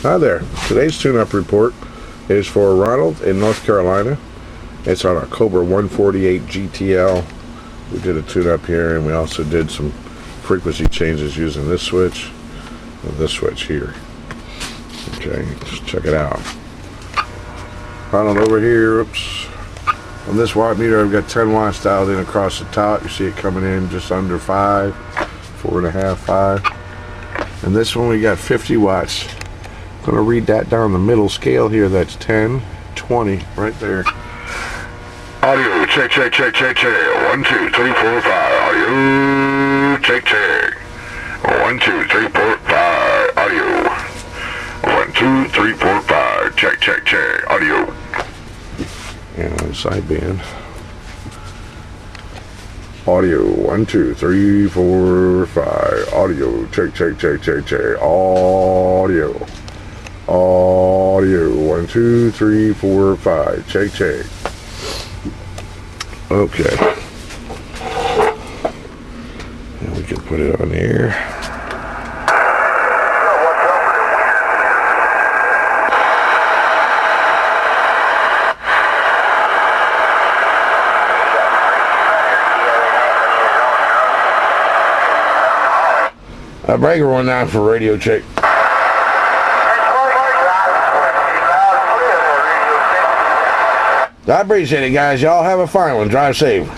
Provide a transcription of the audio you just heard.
Hi there. Today's tune-up report is for Ronald in North Carolina. It's on a Cobra 148GTL. We did a tune-up here, and we also did some frequency changes using this switch and this switch here. Okay, just check it out. Ronald over here, oops. On this watt meter, I've got 10 watts dialed in across the top. You see it coming in just under 5, 4.5, 5. And this one we got 50 watts. I'm going to read that down the middle scale here. That's 10, 20, right there. Audio, check, check, check, check, check. 1, 2, 3, 4, 5. Audio, check, check. 1, 2, 3, 4, 5. Audio. 1, 2, 3, 4, 5. Check, check, check. Audio. And on the sideband. Audio, 1, 2, 3, 4, 5. Audio, check, check, check, check, check. Audio. Audio, 1, 2, 3, 4, 5. Check, check. Okay. And we can put it on here. Breaker one down for radio check. I appreciate it, guys. Y'all have a fine one. Drive safe.